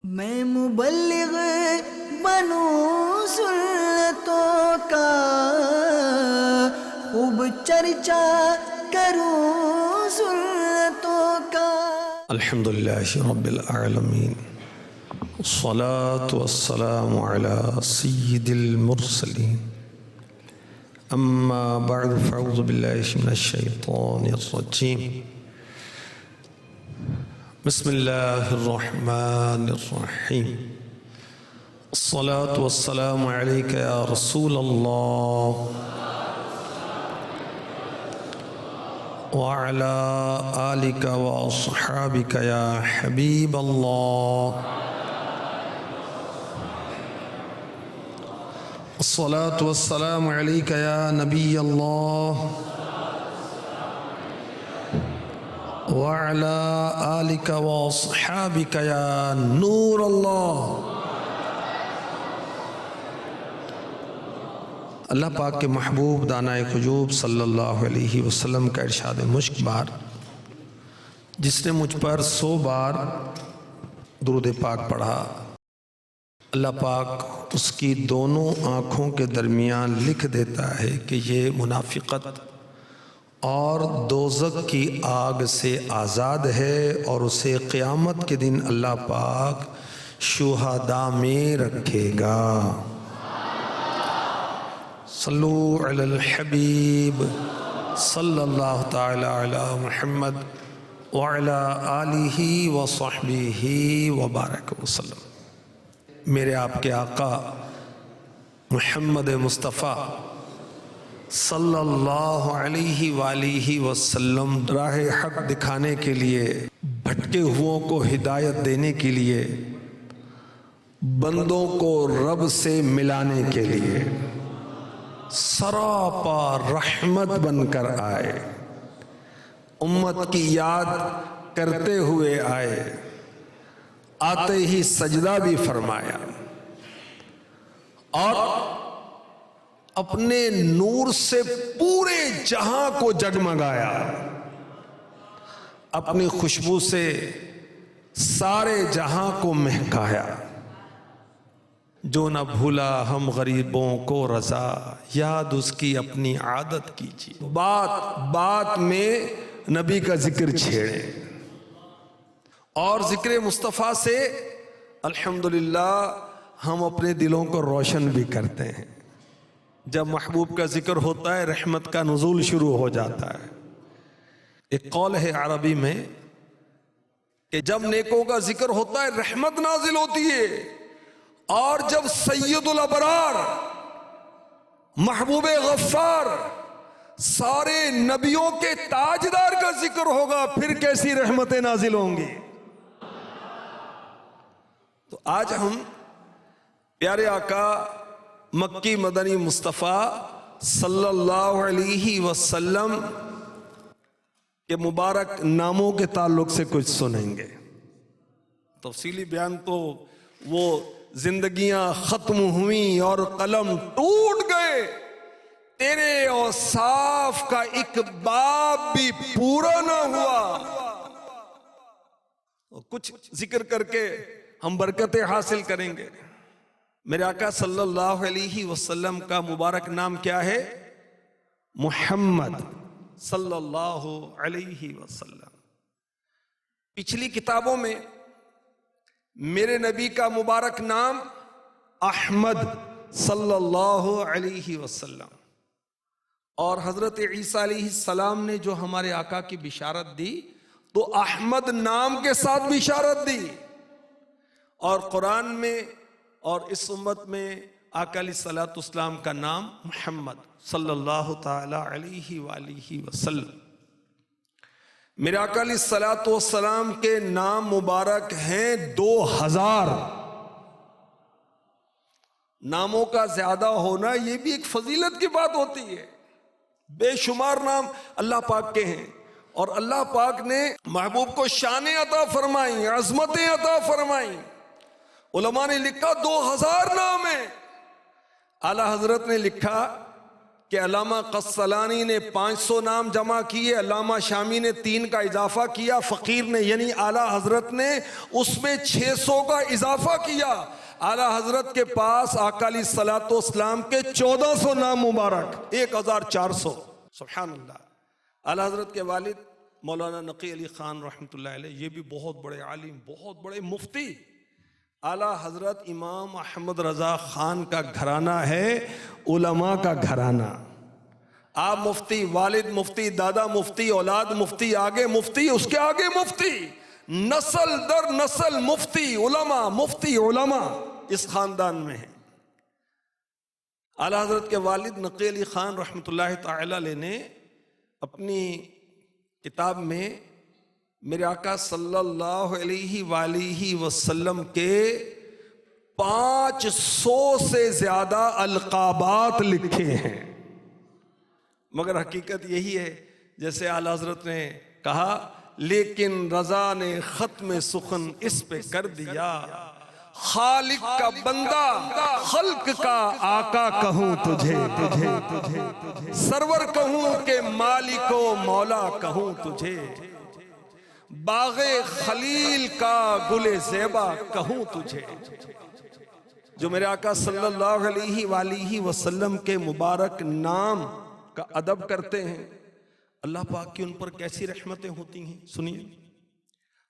मैं मुबल्लिग बनूं सुन्नतों का, खूब चर्चा करूं सुन्नतों का। अल्हम्दुलिल्लाहि रब्बिल आलमीन, अस्सलातु वस्सलामु अला सय्यिदिल मुरसलीन, अम्मा बअद फ़अऊज़ु बिल्लाहि मिनश शैतानिर रजीम। बिस्मिल्लाहिर रहमानिर रहीम। अस्सलातु वस्सलामु अलैका या रसूल अल्लाह व अला आलिका व अस्हाबिका या हबीब अल्लाह। अस्सलातु वस्सलामु अलैका या नबी अल्लाह व अला आलिका व अस्हाबिका या नूर अल्लाह। अल्लाह पाक के महबूब दाना खुजूब सल्लल्लाहु अलैहि वसल्लम का इरशाद मुश्क बार, जिसने मुझ पर 100 बार दुरूद पाक पढ़ा, अल्लाह पाक उसकी दोनों आँखों के दरमियान लिख देता है कि ये मुनाफिकत और दोज़ख की आग से आज़ाद है और उसे क़यामत के दिन अल्लाह पाक शुहदा में रखेगा। सल्लू अलल हबीब सल्लल्लाहु ताला अला मुहम्मद व अला आलिही व सहबिही व बारक वसल्लम। मेरे आपके आका मुहम्मद मुस्तफ़ा सल्लल्लाहु अलैहि वालिही वसल्लम राह हक दिखाने के लिए, भटके हुओं को हिदायत देने के लिए, बंदों को रब से मिलाने के लिए सरापा रहमत बनकर आए, उम्मत की याद करते हुए आए, आते ही सजदा भी फरमाया और अपने नूर से पूरे जहां को जगमगाया, अपनी खुशबू से सारे जहां को महकाया। जो न भूला हम गरीबों को रजा, याद उसकी अपनी आदत कीजिए। बात बात में नबी का जिक्र छेड़े और जिक्र मुस्तफ़ा से अल्हम्दुलिल्लाह हम अपने दिलों को रोशन भी करते हैं। जब महबूब का जिक्र होता है, रहमत का नुज़ूल शुरू हो जाता है। एक कौल है अरबी में कि जब नेकों का जिक्र होता है रहमत नाजिल होती है, और जब सैयदुल अबरार महबूब गफ्फार सारे नबियों के ताजदार का जिक्र होगा, फिर कैसी रहमतें नाजिल होंगी। तो आज हम प्यारे आका मक्की मदनी मुस्तफ़ा सल्लल्लाहु अलैहि वसल्लम के मुबारक नामों के ताल्लुक से कुछ सुनेंगे। तफसीली बयान तो वो जिंदगियां खत्म हुई और कलम टूट गए, तेरे औसाफ का एक बाब भी पूरा ना हुआ। कुछ जिक्र करके हम बरकतें हासिल करेंगे। मेरे आका सल्लल्लाहु अलैहि वसल्लम का मुबारक नाम क्या है? मुहम्मद सल्लल्लाहु अलैहि वसल्लम। पिछली किताबों में मेरे नबी का मुबारक नाम अहमद सल्लल्लाहु अलैहि वसल्लम, और हजरत ईसा अलैहि सलाम ने जो हमारे आका की बिशारत दी, तो अहमद नाम के साथ बिशारत दी। और कुरान में और इस उम्मत में आका अलैहिस्सलाम का नाम मुहम्मद सल्लल्लाहु ताला अलैहि वालिही वसल्लम। मेरे आका अलैहिस्सलाम के नाम मुबारक हैं 2000। नामों का ज्यादा होना ये भी एक फजीलत की बात होती है। बेशुमार नाम अल्लाह पाक के हैं, और अल्लाह पाक ने महबूब को शान अता फरमाई, अजमतें अता फरमाई। उलमा ने लिखा 2000 नाम है। आला हजरत ने लिखा कि अल्लामा क़स्सलानी ने 500 नाम जमा किए, अल्लामा शामी ने 3 का इजाफा किया, फ़कीर ने यानी आला हजरत ने उसमें 600 का इजाफा किया। आला हजरत के पास आका अलैहिस्सलातु वस्सलाम के 1400 नाम मुबारक, 1400। सुभान अल्लाह। आला हजरत के वालिद मौलाना नकी अली खान रहमतुल्लाह अलैह, ये भी बहुत बड़े आलिम, बहुत बड़े मुफ्ती। आला हजरत इमाम अहमद रजा खान का घराना है, उलमा का घराना। आप मुफ्ती, वालिद मुफ्ती, दादा मुफ्ती, औलाद मुफ्ती, आगे मुफ्ती, उसके आगे मुफ्ती, नस्ल दर नस्ल मुफ्ती उलमा, मुफ्ती उलमा इस खानदान में है। आला हजरत के वालिद नकी अली खान रहमतुल्लाह तआला अलैह ने अपनी किताब में मेरे आका सल्लल्लाहु अलैहि वसल्लम के 500 से ज्यादा अलकाबात लिखे हैं। मगर हकीकत यही है जैसे आला हजरत ने कहा, लेकिन रजा ने खत्म सुखन इस पे कर दिया, खालिक का बंदा खल्क का आका कहूं तुझे, तुझे तुझे तुझे सरवर कहूं के मालिको मौला कहूं तुझे, बागे खलील का गुले ज़ेबा कहूं तुझे। जो मेरे आका सल्लल्लाहु अलैहि वसल्लम के मुबारक नाम का अदब करते हैं, अल्लाह पाक की उन पर कैसी रहमतें होती हैं। सुनिए,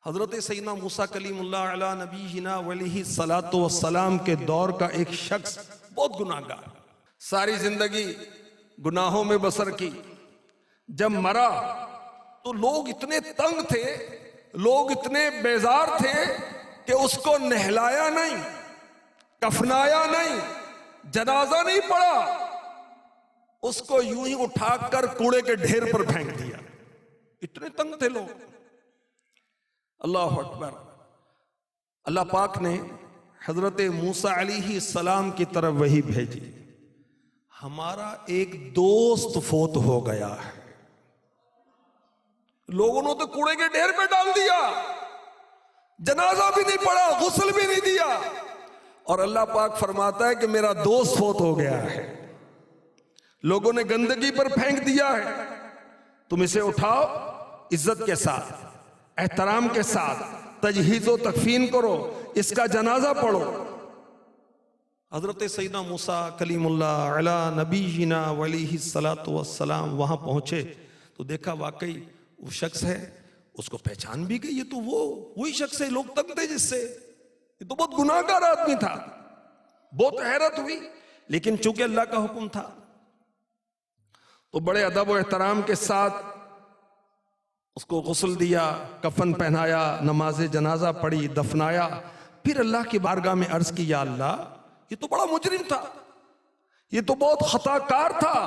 हजरत सैयदना मूसा कलीमुल्लाह अला नबीना वलैहि सलातो वस्सलाम के दौर का एक शख्स, बहुत गुनाहगार, सारी जिंदगी गुनाहों में बसर की। जब मरा तो लोग इतने तंग थे, लोग इतने बेजार थे कि उसको नहलाया नहीं, कफनाया नहीं, जनाजा नहीं पड़ा, उसको यूं ही उठाकर कूड़े के ढेर पर फेंक दिया। इतने तंग थे लोग। अल्लाह अकबर। अल्लाह पाक ने हजरत मूसा अलैहि सलाम की तरफ वही भेजी, हमारा एक दोस्त फोत हो गया है। लोगों ने तो कूड़े के ढेर पे डाल दिया, जनाजा भी नहीं पड़ा, गुस्ल भी नहीं दिया, और अल्लाह पाक फरमाता है कि मेरा दोस्त फोत हो गया है। लोगों ने गंदगी पर फेंक दिया है, तुम इसे उठाओ, इज्जत के साथ, एहतराम के साथ तजहीज़ो तकफीन करो, इसका जनाजा पढ़ो। हजरत सैयदना मूसा कलीमुल्लाह अला नबीना वलैहि सलातो वस्सलाम वहां पहुंचे तो देखा वाकई वो शख्स है, उसको पहचान भी गई, ये तो वही शख्स है, लोग तंग थे जिससे, ये तो बहुत गुनाहगार आदमी था। बहुत हैरत हुई, लेकिन चूंकि अल्लाह का हुक्म था तो बड़े अदब और एहतराम के साथ उसको गुस्ल दिया, कफन पहनाया, नमाज जनाजा पढ़ी, दफनाया। फिर अल्लाह की बारगाह में अर्ज की, या अल्लाह, ये तो बड़ा मुजरिम था, ये तो बहुत खताकार था,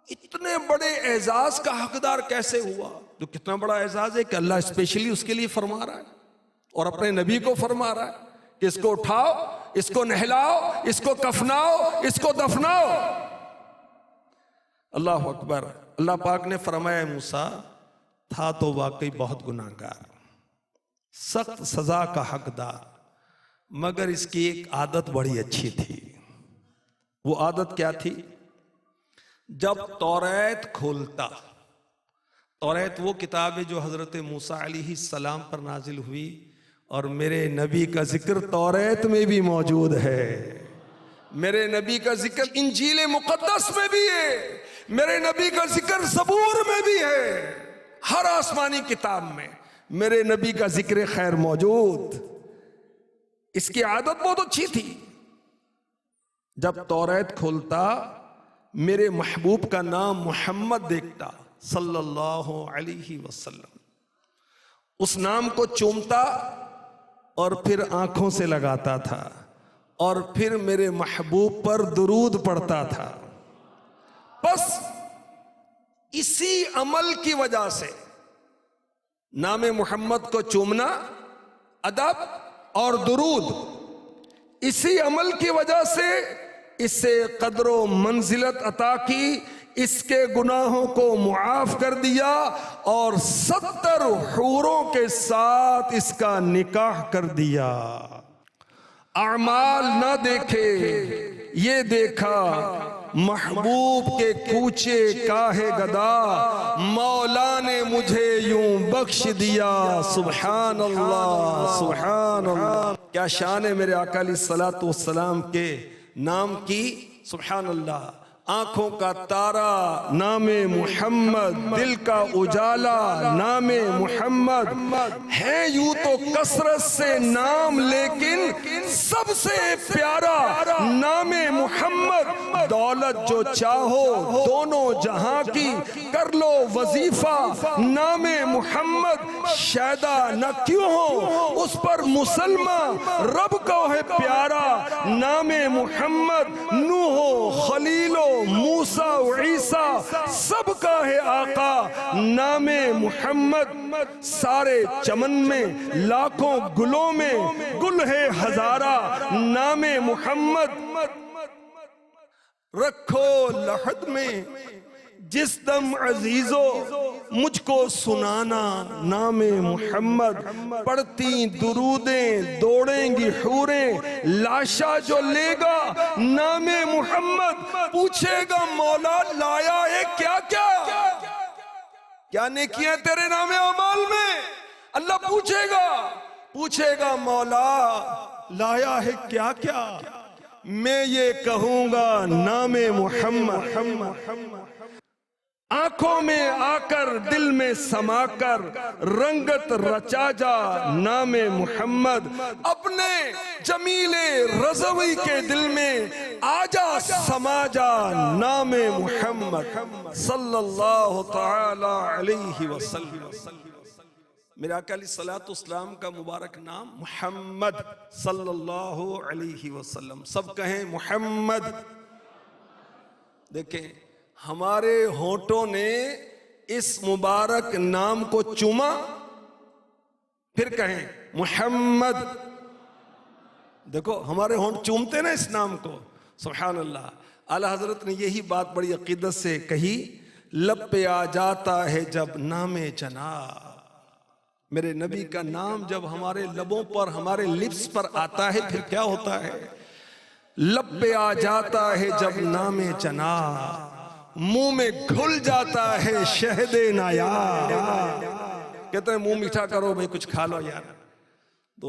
इतने बड़े एजाज का हकदार कैसे हुआ? तो कितना बड़ा एजाज है कि अल्लाह स्पेशली उसके लिए फरमा रहा है और अपने नबी को फरमा रहा है कि इसको उठाओ, इसको नहलाओ, इसको कफनाओ, इसको दफनाओ। अल्लाह अकबर। अल्लाह पाक ने फरमाया, मूसा था तो वाकई बहुत गुनाहगार, सख्त सजा का हकदार, मगर इसकी एक आदत बड़ी अच्छी थी। वो आदत क्या थी? जब तौरात खोलता, तौरात वो किताब है जो हजरत मूसा अलैहि सलाम पर नाजिल हुई, और मेरे नबी का जिक्र तौरात में भी मौजूद है, मेरे नबी का जिक्र इंजील मुकद्दस में भी है, मेरे नबी का जिक्र ज़बूर में भी है, हर आसमानी किताब में मेरे नबी का जिक्र खैर मौजूद। इसकी आदत बहुत अच्छी थी, जब तौरात खोलता मेरे महबूब का नाम मोहम्मद देखता सल्लल्लाहु अलैहि वसल्लम, उस नाम को चूमता और फिर आंखों से लगाता था और फिर मेरे महबूब पर दुरूद पढ़ता था। बस इसी अमल की वजह से नाम मोहम्मद को चूमना, अदब और दुरूद, इसी अमल की वजह से इससे कदरो मंजिलत अता की, इसके गुनाहों को मुआफ कर दिया और 70 हूरों के साथ इसका निकाह कर दिया। अमाल न देखे ये देखा, महबूब के कूचे काहे गदा, मौला ने मुझे यूं बख्श दिया। सुभान अल्लाह सुभान अल्लाह। क्या शान है मेरे आका अलैहिस्सलातु वस्सलाम के नाम की। सुभान अल्लाह। आंखों का तारा नामे मुहम्मद, दिल का उजाला नामे मुहम्मद है यूं तो कसरत से नाम, लेकिन सबसे प्यारा नामे मुहम्मद। दौलत जो चाहो दोनों जहां की, कर लो वजीफा नामे मुहम्मद। शायदा न क्यों हो उस पर मुसलमान, रब को है प्यारा नामे मुहम्मद। नूहो खलीलो मूसा ईसा सबका है आका नामे मुहम्मद। सारे चमन में लाखों गुलों में गुल है हजारा नामे मुहम्मद। रखो लहद में जिस दम अजीजो मुझको सुनाना नामे मुहम्मद। पढ़ती दुरूदें दौड़ेंगी हूरें, लाशा जो लेगा नामे मुहम्मद। पूछेगा मौला लाया है क्या क्या, क्या नेकियां तेरे नामे अमाल में। अल्लाह पूछेगा मौला लाया है क्या क्या। मैं ये कहूंगा नामे मुहम्मद। आंखों में आकर दिल में समाकर रंगत रचा जा नामे मुहम्मद। अपने जमीले रज़वी के दिल में आजा समा जा नामे मुहम्मद सल्लल्लाहु तआला अलैहि वसल्लम। मेरे आका अलैहिस्सलातु वस्सलाम का मुबारक नाम मुहम्मद सल्लल्लाहु अलैहि वसल्लम। सब कहें मुहम्मद। देखें हमारे होठों ने इस मुबारक नाम को चूमा, फिर कहें मुहम्मद। देखो हमारे होंठ चूमते ना इस नाम को। सुभान अल्लाह। आला हजरत ने यही बात बड़ी अकीदत से कही, लब पे आ जाता है जब नामे जनाब। मेरे नबी का नाम जब हमारे लबों पर, हमारे लिप्स पर आता है, फिर क्या होता है। लब पे आ जाता है जब नामे जनाब, मुंह में घुल जाता है शहदे नायाब। कहते हैं मुंह मीठा करो भाई, कुछ खा लो यार। तो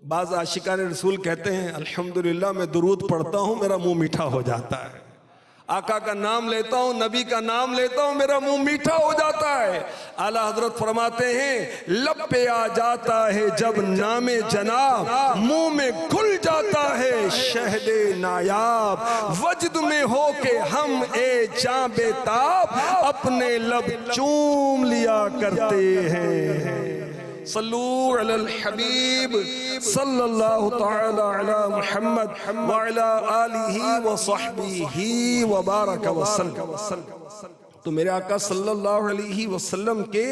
बाज आशिकान रसूल कहते हैं अल्हम्दुलिल्लाह मैं दुरूद पढ़ता हूं, मेरा मुंह मीठा हो जाता है। आका का नाम लेता हूं, नबी का नाम लेता हूं, मेरा मुंह मीठा हो जाता है। आला हजरत फरमाते हैं लब पे आ जाता है जब नामे जनाब, मुंह में घुल जाता है शहदे नायाब। वजद में हो के हम ए जां बेताब, अपने लब चूम लिया करते हैं। सल्लू अलल हबीब सल्लल्लाहु तआला अला मुहम्मद व अला आलिहि व सहबिहि व बारक वसल्लम। तो मेरे आका सल्लल्लाहु अलैहि वसल्लम के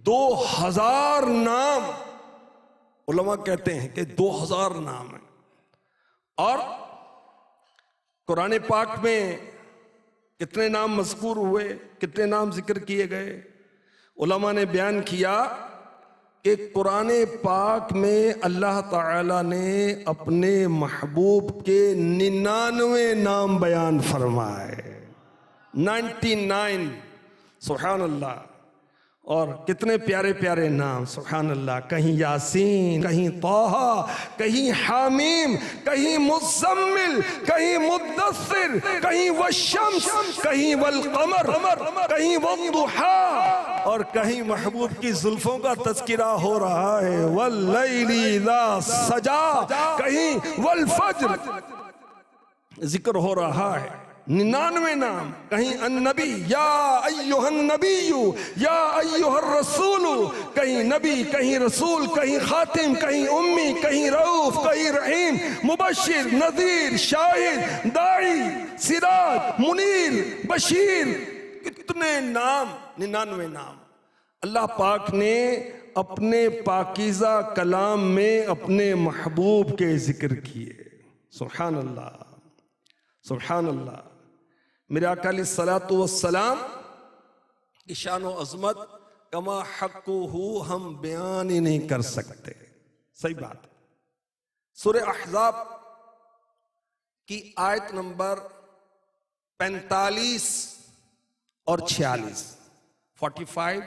2000 नाम, उलमा कहते हैं कि 2000 नाम है। और कुरान पाक में कितने नाम मज़कूर हुए, कितने नाम जिक्र किए गए। उलमा ने बयान किया कि कुरान पाक में अल्लाह ताला ने अपने महबूब के 99 नाम बयान फरमाए, 99। सुभान अल्लाह। और कितने प्यारे प्यारे नाम। सुभान अल्लाह। कहीं यासीन, कहीं तौहा, कहीं हामीम, कहीं मुज़म्मिल, कहीं मुद्दस्सिर, कहीं वश्शम्स, कहीं वल क़मर, कहीं वद्दुहा, और कहीं महबूब की जुल्फों का तज़किरा हो रहा है, वल्लैलि इज़ा सजा, कहीं वल फज्र जिक्र हो रहा है। 99 नाम। कहीं अन्नबी या अय्युहन नबीयु या अय्युहर रसूलु, कहीं नबी, कहीं रसूल, कहीं खातिम, कहीं उम्मी, कहीं रऊफ, कहीं रहीम, मुबश्शिर, नज़ीर, शाहिद, दाई, सिराज, मुनीर, बशीर। कितने नाम, 99 नाम अल्लाह पाक ने अपने पाकीज़ा कलाम में अपने महबूब के जिक्र किए। सुभान अल्लाह, सुभान अल्लाह। मेरे आका अलैहिस्सलातु वस्सलाम की शान व अज़मत कमा हक़्क़ुहु हम बयान ही नहीं कर सकते। सही बात। सूरह अहज़ाब की आयत नंबर 45 और 46, 45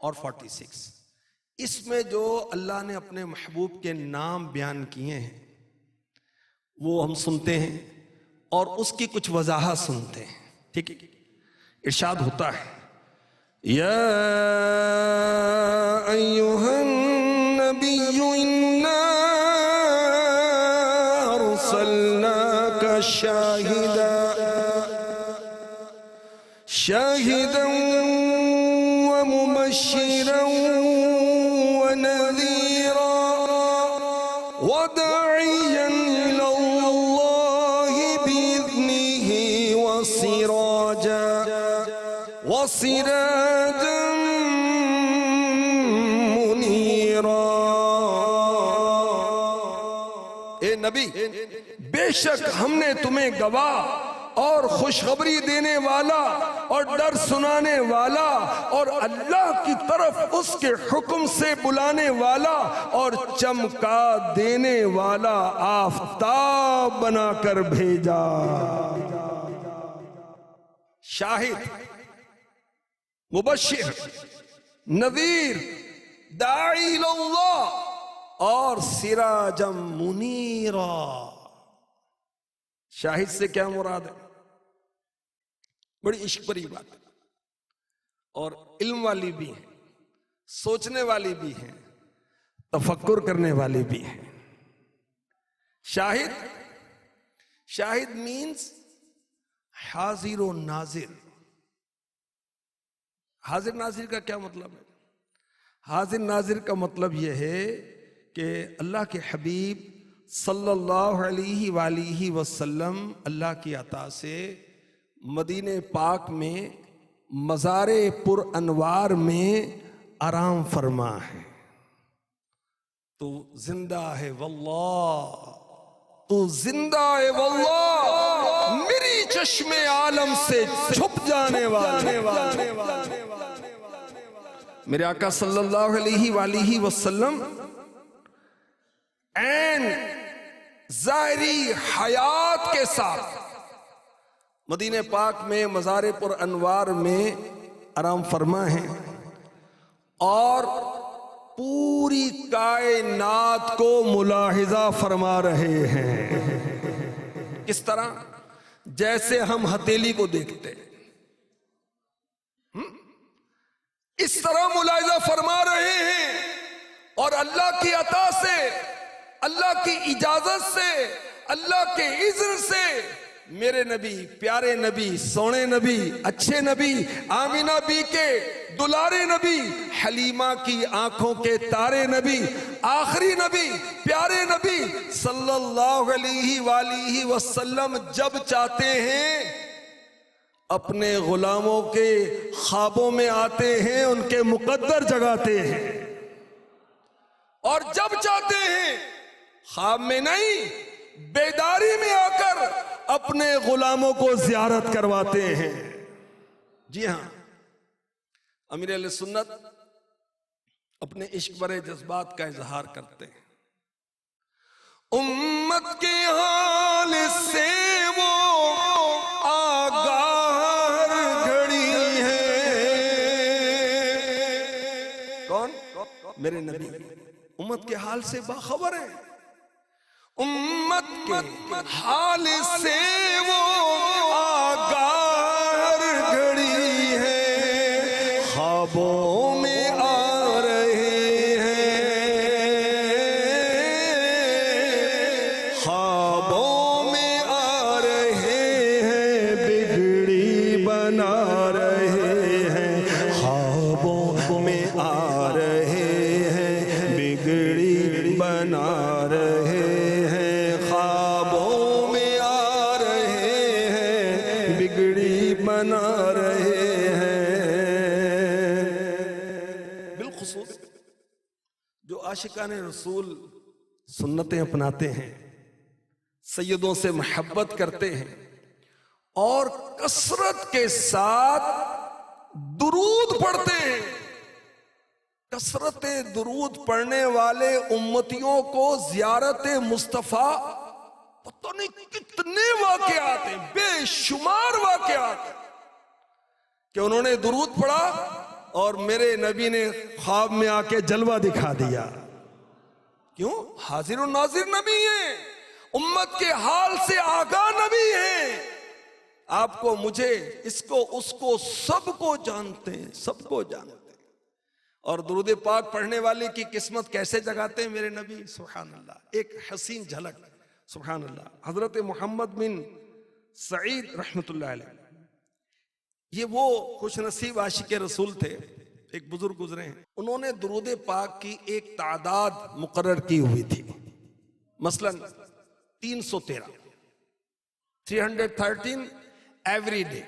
और 46, इसमें जो अल्लाह ने अपने महबूब के नाम बयान किए हैं वो हम सुनते हैं और उसकी कुछ वजाहत सुनते हैं। ठीक है, इरशाद होता है, या अय्युहन नबिय्यु इन्ना अर्सलनाका शाहिदन व मुबश्शिरन व नज़ीरा व दाइयन इलल्लाहि बिइज़निहि व सिराजन मुनीरा। ए नबी, बेशक हमने तुम्हें गवाह और खुशखबरी देने वाला और डर सुनाने वाला और अल्लाह की तरफ उसके हुक्म से बुलाने वाला और चमका देने वाला आफताब बनाकर भेजा। शाहिद, मुबश्शिर, नज़ीर, दाई इलल्लाह और सिराजम मुनीरा। शाहिद से क्या मुराद है? बड़ी इश्क भरी बात है और इल्म वाली भी है, सोचने वाली भी है, तफक्कुर करने वाली भी है। शाहिद, शाहिद मीन्स हाजिर और नाजिर। हाजिर नाजिर का क्या मतलब है? हाजिर नाजिर का मतलब यह है कि अल्लाह के हबीब सल्लल्लाहु अलैहि वसल्लम अल्लाह की अता से मदीने पाक में मज़ारे पुर अनवार में आराम फरमा है। तो जिंदा है वल्लाह, तू जिंदा है वल्लाह, मेरी चश्मे आलम से छुप जाने वाले। मेरे आका सल्लल्लाहु अलैहि वसल्लम ऐन ज़ाहिरी हयात के साथ मदीने पाक में मज़ारे पुर अनवार में आराम फरमा है और पूरी कायनात को मुलाहिजा फरमा रहे हैं। किस तरह? जैसे हम हथेली को देखते हैं, इस तरह मुलाहिजा फरमा रहे हैं और अल्लाह की अता से, अल्लाह की इजाजत से, अल्लाह के इज़्न से मेरे नबी, प्यारे नबी, सोने नबी, अच्छे नबी, आमिना बी के दुलारे नबी, हलीमा की आंखों के तारे नबी, आखिरी नबी, प्यारे नबी सल्लल्लाहु अलैहि वसल्लम जब चाहते हैं अपने गुलामों के ख्वाबों में आते हैं, उनके मुकद्दर जगाते हैं और जब चाहते हैं ख्वाब में नहीं बेदारी में आकर अपने गुलामों को जियारत करवाते हैं। जी हां, अमीर अहले सुन्नत अपने इश्क भरे जज्बात का इजहार करते हैं। उम्मत के हाल से वो आगाह घड़ी है। कौन? मेरे नबी उम्मत के हाल से बाखबर है। उम्मत के हाल से वो आगाह घड़ी है, ख्वाबों में आ रहे हैं, ख्वाबों में आ रहे हैं, बिगड़ी बना रहे हैं, ख्वाबों में आ रहे हैं, बिगड़ी बना रहे हैं, बना रहे हैं। बिलखुसूस जो आशिकाने रसूल सुन्नतें अपनाते हैं, सैयदों से मोहब्बत करते हैं और कसरत के साथ दुरूद पढ़ते हैं। कसरत दुरूद पढ़ने वाले उम्मतियों को ज़ियारत मुस्तफ़ा पता नहीं कितने वाकयात हैं, बेशुमार वाकयात हैं कि उन्होंने दुरूद पढ़ा और मेरे नबी ने ख्वाब में आके जलवा दिखा दिया। क्यों? हाजिर और नाजिर नबी हैं, उम्मत के हाल से आगाह नबी हैं। आपको, मुझे, इसको, उसको, सबको जानते हैं, सबको जानते हैं। और दुरूद पाक पढ़ने वाले की किस्मत कैसे जगाते हैं मेरे नबी, सुभान अल्लाह। एक हसीन झलक, सुभान अल्लाह। हजरत मोहम्मद बिन सईद रहमतुल्लाह अलैह, ये वो खुशनसीब आशिक रसूल थे, एक बुजुर्ग गुजरे हैं, उन्होंने दुरूद पाक की एक तादाद मुकर्रर की हुई थी। मसलन 313 एवरी डे,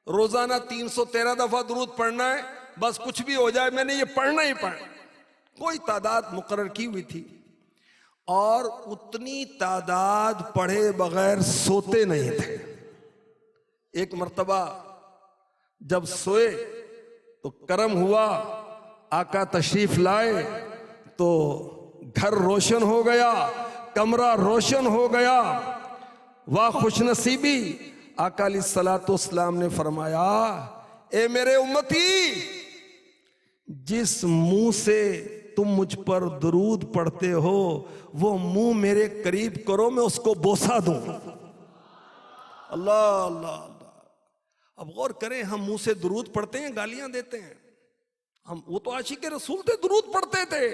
रोजाना 313 दफा दुरूद पढ़ना है, बस कुछ भी हो जाए मैंने ये पढ़ना ही पढ़ना, कोई तादाद मुकर्रर की हुई थी। और उतनी तादाद पढ़े बगैर सोते नहीं थे। एक मर्तबा जब सोए तो करम हुआ, आका तशरीफ लाए तो घर रोशन हो गया, कमरा रोशन हो गया। वाह खुशनसीबी! आका अलैहिस्सलाम ने फरमाया, ए मेरे उम्मती, जिस मुंह से तुम मुझ पर दुरूद पढ़ते हो वो मुंह मेरे करीब करो, मैं उसको बोसा दूं। अल्लाह अल्लाह अल्लाह। अब गौर करें, हम मुंह से दुरूद पढ़ते हैं, गालियां देते हैं। हम, वो तो आशिक रसूल थे, दुरूद पढ़ते थे।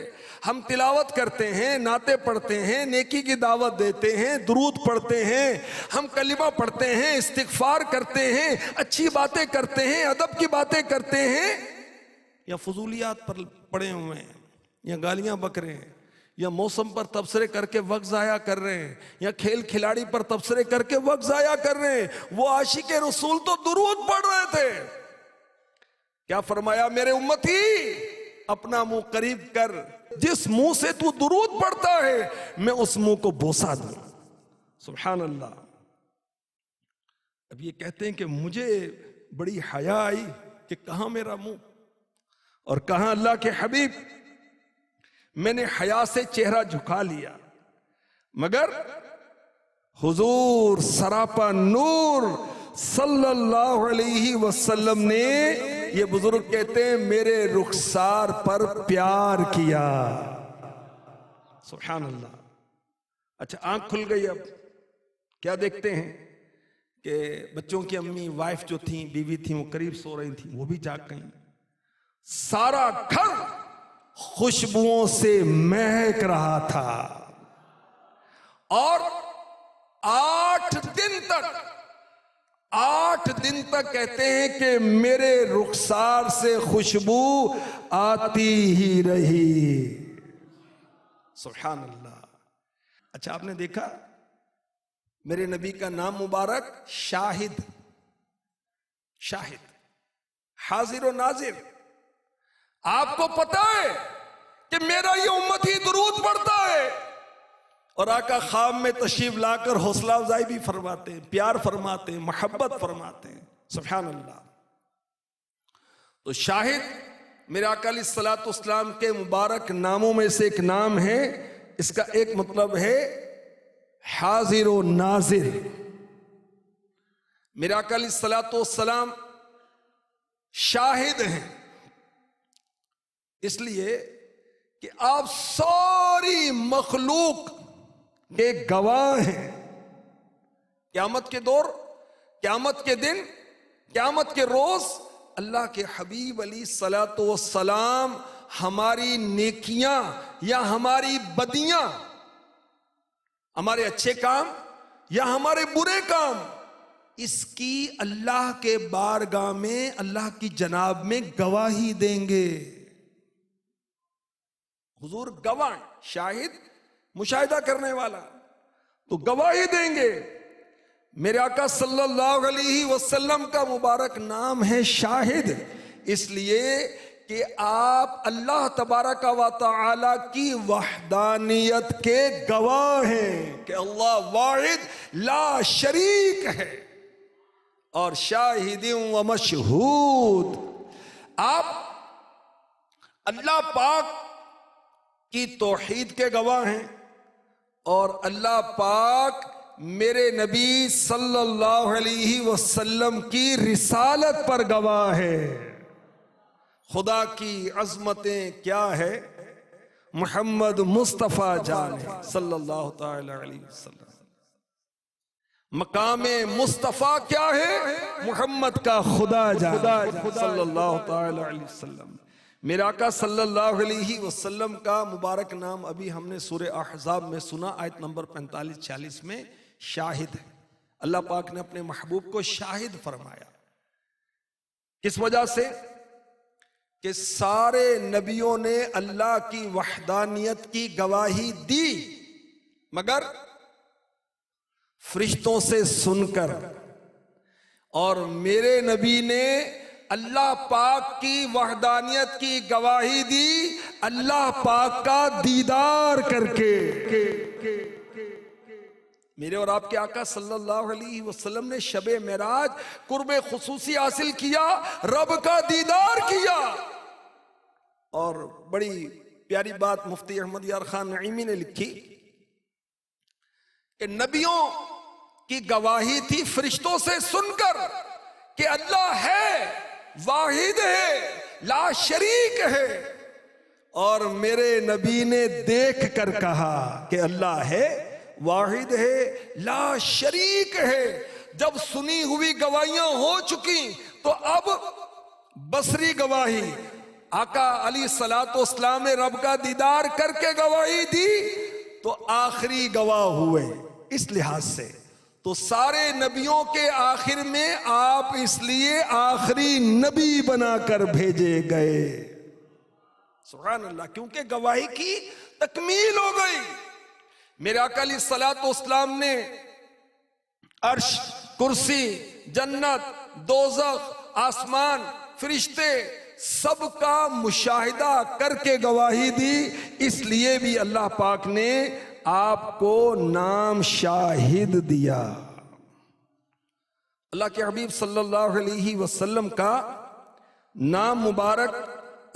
हम तिलावत करते हैं, नाते पढ़ते हैं, नेकी की दावत देते हैं, दुरूद पढ़ते हैं, हम कलिमा पढ़ते हैं, इस्तिगफार करते हैं, अच्छी बातें करते हैं, अदब की बातें करते हैं, या फजूलियात पर पड़े हुए हैं, या गालियां बक रहे हैं, या मौसम पर तबसरे करके वक्त जाया कर रहे हैं, या खेल खिलाड़ी पर तबसरे करके वक्त जाया कर रहे हैं। वो आशिक रसूल तो दुरूद पढ़ रहे थे। क्या फरमाया, मेरे उम्मती, अपना मुंह करीब कर, जिस मुंह से तू दुरूद पढ़ता है मैं उस मुंह को बोसा दूं। सुभान अल्लाह। अब ये कहते हैं कि मुझे बड़ी हया आई कि कहां मेरा मुंह और कहां अल्लाह के हबीब। मैंने हया से चेहरा झुका लिया, मगर हुजूर सरापा नूर सल्लल्लाहु अलैहि वसल्लम ने, ये बुजुर्ग कहते हैं, मेरे रुखसार पर प्यार किया। सुभान अल्लाह। अच्छा, आंख खुल गई। अब क्या देखते हैं कि बच्चों की अम्मी, वाइफ जो थी, बीवी थी, वो करीब सो रही थी, वो भी जाग गई। सारा घर खुशबुओं से महक रहा था और 8 दिन तक कहते हैं कि मेरे रुखसार से खुशबू आती ही रही। सुभान अल्लाह। अच्छा, आपने देखा मेरे नबी का नाम मुबारक शाहिद, शाहिद, हाजिर और नाजिर। आपको पता है कि मेरा ये उम्मत ही दुरूद पढ़ता है, और आका ख्वाब में तशरीफ लाकर हौसला अफजाई भी फरमाते हैं, प्यार फरमाते हैं, मोहब्बत फरमाते हैं। सुभान अल्लाह। तो शाहिद मेरे आका अलैहिस्सलाम के मुबारक नामों में से एक नाम है। इसका एक मतलब है हाजिर व नाजिर। मेरे आका अलैहिस्सलाम शाहिद हैं इसलिए कि आप सारी मखलूक के गवाह हैं। क़यामत के दौर, क़यामत के दिन, क़यामत के रोज अल्लाह के हबीब अलैहिस्सलातु वस्सलाम हमारी नेकियां या हमारी बदियां, हमारे अच्छे काम या हमारे बुरे काम, इसकी अल्लाह के बारगाह में, अल्लाह की जनाब में गवाही देंगे। हुजूर गवाह, शाहिद मुशाहिदा करने वाला, तो गवाही देंगे। मेरे आका सल्लल्लाहु अलैहि वसल्लम का मुबारक नाम है शाहिद, इसलिए कि आप अल्लाह तबारक व तआला की वहदानियत के गवाह हैं कि अल्लाह वाहिद ला शरीक है और शाहिदिन व मशहूद। आप अल्लाह पाक की तौहीद के गवाह हैं और अल्लाह पाक मेरे नबी सल्लल्लाहु अलैहि वसल्लम की रिसालत पर गवाह है। खुदा की अजमतें क्या है, मोहम्मद मुस्तफ़ा जान है सल्लल्लाहु ताला अलैहि वसल्लम। मकामे मुस्तफ़ा क्या है, मोहम्मद का खुदा जान सल्लल्लाहु ताला अलैहि वसल्लम। मेरे आका सल्लल्लाहु अलैहि वसल्लम का मुबारक नाम अभी हमने सूरह अहज़ाब में सुना, आयत नंबर 45-46 में शाहिद है। अल्लाह पाक ने अपने महबूब को शाहिद फरमाया। किस वजह से कि सारे नबियों ने अल्लाह की वहदानियत की गवाही दी, मगर फरिश्तों से सुनकर, और मेरे नबी ने अल्लाह पाक की वहदानियत की गवाही दी अल्लाह पाक का दीदार करके। मेरे और आपके आका सल्लल्लाहु अलैहि वसल्लम ने शबे मेराज कुर्बे खुसूसी हासिल किया, रब का दीदार किया। और बड़ी प्यारी बात मुफ्ती अहमद यार खान नईमी ने लिखी कि नबियों की गवाही थी फरिश्तों से सुनकर कि अल्लाह है, वाहिद है, ला शरीक है, और मेरे नबी ने देख कर कहा कि अल्लाह है, वाहिद है, ला शरीक है। जब सुनी हुई गवाहियां हो चुकी तो अब बसरी गवाही, आका अली सलातो इस्लाम ने रब का दीदार करके गवाही दी तो आखिरी गवाह हुए। इस लिहाज से तो सारे नबियों के आखिर में आप इसलिए आखिरी नबी बनाकर भेजे गए। सुभान अल्लाह, क्योंकि गवाही की तकमील हो गई। मेरे आका अली सलातो इस्लाम ने अर्श, कुर्सी, जन्नत, दोज़ख, आसमान, फरिश्ते सबका मुशाहिदा करके गवाही दी। इसलिए भी अल्लाह पाक ने आपको नाम शाहिद दिया। अल्लाह के हबीब सल्लल्लाहु अलैहि वसल्लम का नाम मुबारक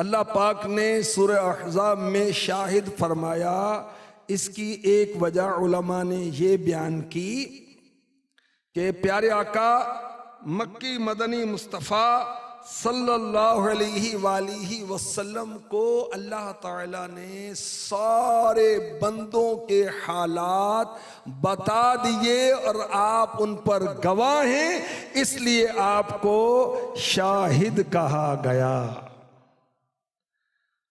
अल्लाह पाक ने सूरह अहज़ाब में शाहिद फरमाया। इसकी एक वजह उलमा ने ये बयान की कि प्यारे आका मक्की मदनी मुस्तफ़ा सल्लल्लाहु अलैहि वसल्लम को अल्लाह ताला ने सारे बंदों के हालात बता दिए और आप उन पर गवाह हैं, इसलिए आपको शाहिद कहा गया।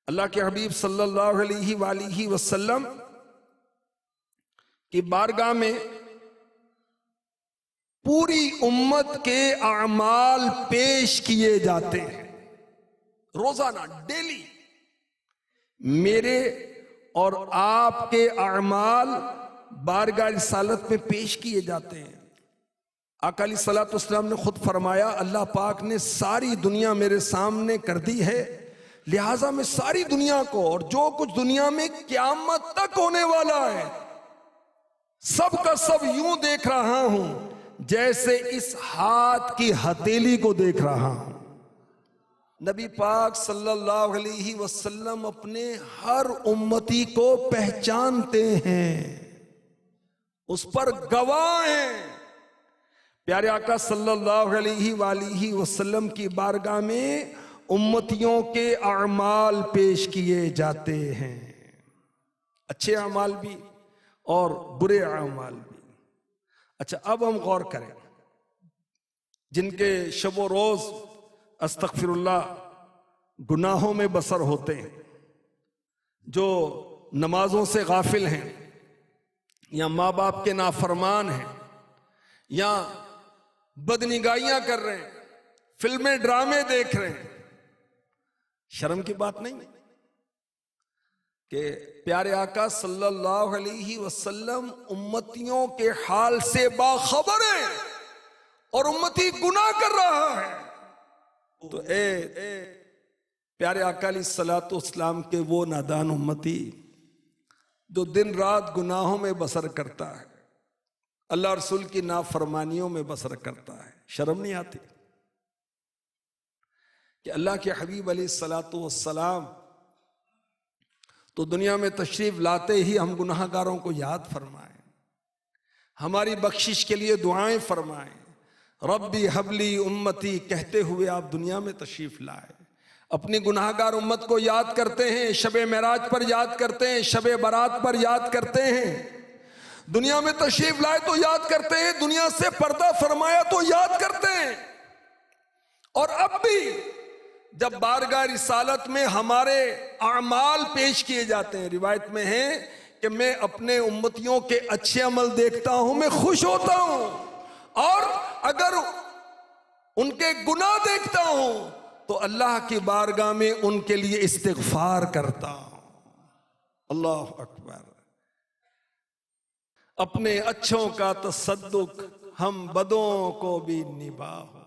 अल्लाह के हबीब सल्लल्लाहु अलैहि वसल्लम की बारगाह में पूरी उम्मत के अमाल पेश किए जाते हैं रोजाना, डेली। मेरे और आपके अमाल बारगाह रिसालत में पेश किए जाते हैं। आका अलैहिस्सलातु वस्सलाम ने खुद फरमाया, अल्लाह पाक ने सारी दुनिया मेरे सामने कर दी है, लिहाजा मैं सारी दुनिया को और जो कुछ दुनिया में क़यामत तक होने वाला है सब का सब यूं देख रहा हूं जैसे इस हाथ की हथेली को देख रहा हूं। नबी पाक सल्लल्लाहु अलैहि वसल्लम अपने हर उम्मती को पहचानते हैं, उस पर गवाह हैं। प्यारे आका सल्लल्लाहु अलैहि वसल्लम की बारगाह में उम्मतियों के अमाल पेश किए जाते हैं, अच्छे अमाल भी और बुरे अमाल भी। अच्छा, अब हम गौर करें, जिनके शबो रोज अस्तगफिरुल्लाह गुनाहों में बसर होते हैं, जो नमाजों से गाफिल हैं या माँ बाप के नाफरमान हैं या बदनिगाहियां कर रहे हैं, फिल्में ड्रामे देख रहे हैं, शर्म की बात नहीं कि प्यारे आका सल्लल्लाहु अलैहि वसल्लम उम्मतियों के हाल से बाखबर है और उम्मती गुनाह कर रहा है। तो प्यारे आका अलैहिस्सलातु वस्सलाम के वो नादान उम्मती जो दिन रात गुनाहों में बसर करता है, अल्लाह रसूल की नाफरमानियों में बसर करता है, शर्म नहीं आती कि अल्लाह के हबीब अलैहिस्सलातु वस्सलाम तो दुनिया में तशरीफ लाते ही हम गुनाहगारों को याद फरमाएं, हमारी बख्शिश के लिए दुआएं फरमाएं। रब्बी हबली उम्मती कहते हुए आप दुनिया में तशरीफ लाए। अपनी गुनाहगार उम्मत को याद करते हैं, शबे मेराज पर याद करते हैं, शबे बारात पर याद करते हैं। दुनिया में तशरीफ लाए तो याद करते हैं, दुनिया से पर्दा फरमाया तो याद करते हैं। और अब भी जब बारगाह रिसालत में हमारे अमाल पेश किए जाते हैं, रिवायत में है कि मैं अपने उम्मतियों के अच्छे अमल देखता हूं, मैं खुश होता हूं, और अगर उनके गुनाह देखता हूं तो अल्लाह की बारगाह में उनके लिए इस्तिग़फ़ार करता हूं। अल्लाह अकबर। अपने अच्छों का तसद्दुक हम बदों को भी निभाओ।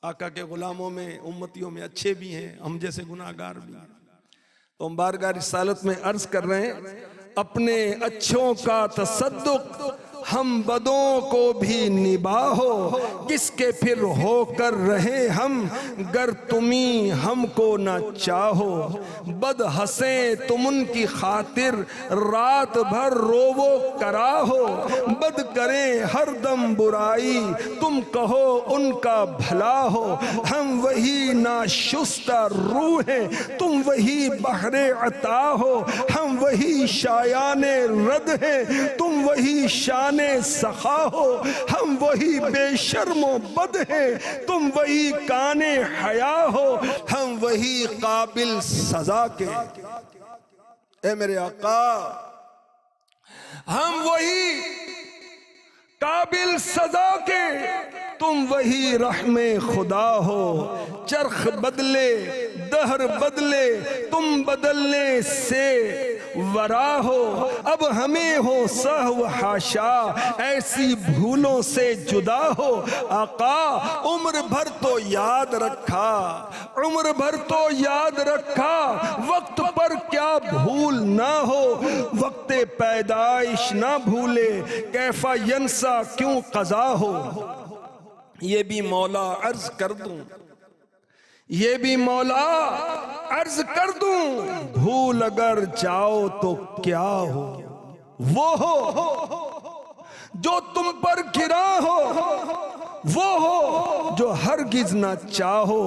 आका के गुलामों में, उम्मतियों में अच्छे भी हैं, हम जैसे गुनाहगार भी हैं। तो हम बारगाह रिसालत में अर्ज कर रहे हैं, अपने अच्छों का तसद्दुक हम बदों को भी निभाओ, किसके फिर होकर रहे हम गर तुमी हमको न चाहो। बद हंसे तुम उनकी खातिर रात भर रोवो कराहो, बद करें हर दम बुराई तुम कहो उनका भला हो। हम वही नाशुस्ता रूह हैं तुम वही बहरे अता हो, हम वही शायाने रद हैं तुम वही शान सखा हो, हम वही बेशर्मो बद हैं तुम वही काने हया हो, हम वही काबिल सजा के। ए मेरे आका, हम वही काबिल सजा के तुम वही रहमे खुदा हो। चरख बदले दहर बदले तुम बदलने से वरा हो, अब हमें हो सहव हाशा ऐसी भूलों से जुदा हो। आका उम्र भर तो याद रखा, उम्र भर तो याद रखा, वक्त पर क्या भूल ना हो। वक्त पैदाइश ना भूले कैफा यंसा क्यों कज़ा हो। ये भी मौला अर्ज कर दूं, ये भी मौला अर्ज कर दूं, भूल अगर जाओ तो क्या हो। वो हो जो तुम पर गिरा हो, वो हो जो हरगिज ना चाहो,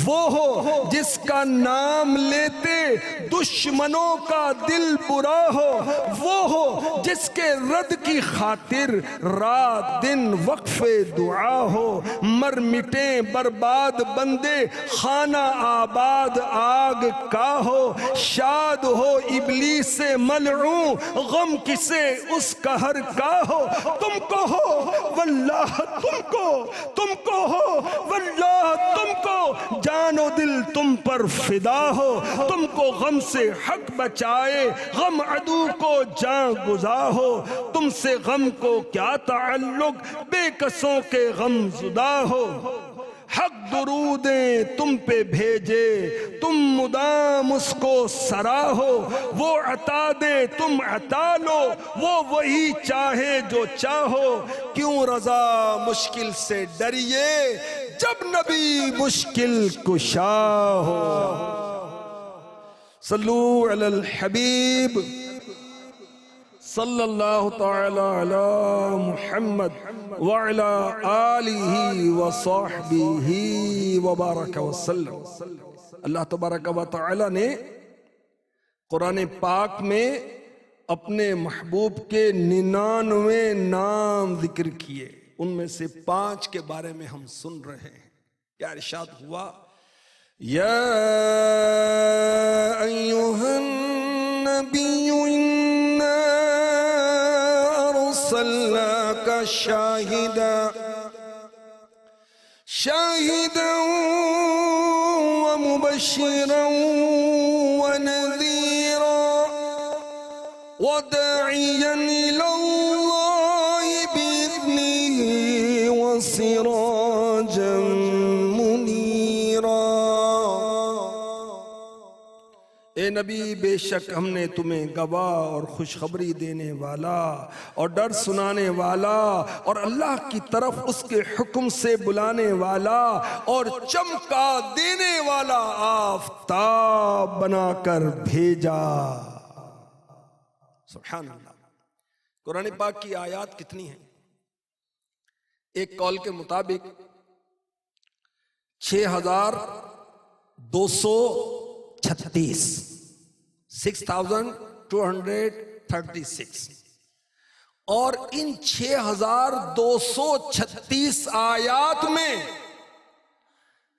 वो हो जिसका नाम लेते दुश्मनों का दिल बुरा हो, वो हो जिसके रद की खातिर रात दिन वक्फे दुआ हो। मर मिटे बर्बाद बंदे खाना आबाद आग का हो, शाद हो इबलीस से मलऊं गम किसे उस कहर का हो। तुमको हो वल्लाह तुमको हो वल्लाह तुमको, जानो दिल तुम पर फिदा हो। तुमको गम से हक बचाए गम अदू को जान गुजा हो, तुमसे गम को क्या ताल्लुक बेकसों के गम जुदा हो। हक दुरूदें तुम पे भेजे तुम मुदाम उसको सराहो, वो अता दे तुम अता लो, वो वही चाहे जो चाहो। क्यों रजा मुश्किल से डरिए जब नबी मुश्किल कुशा हो। सल्लू अलल हबीब सल्लल्लाहु तआला अला मुहम्मद व अला आलिहि व सहबिहि व बारक वसल्लम। अल्लाह तबारक व तआला ने कुरान पाक में अपने महबूब के 99 नाम जिक्र किए, उनमें से 5 के बारे में हम सुन रहे हैं। क्या इरशाद हुआ, या अय्युहन नबिय्यु इन्ना अर्सलनाका शाहिदा शाहिदन व मुबश्शिरन व नज़ीरा व दाइयन इलल्लाहि बिइज़्निहि व सिराजन मुनीरा। ए नबी, बेशक हमने तुम्हें गवाह और खुशखबरी देने वाला और डर सुनाने वाला और अल्लाह की तरफ उसके हुक्म से बुलाने वाला और चमका देने वाला आफताब बनाकर भेजा। सुभान अल्लाह। कुरान पाक की आयत कितनी है? एक कॉल के मुताबिक 6236 6236 और इन 6236 आयात में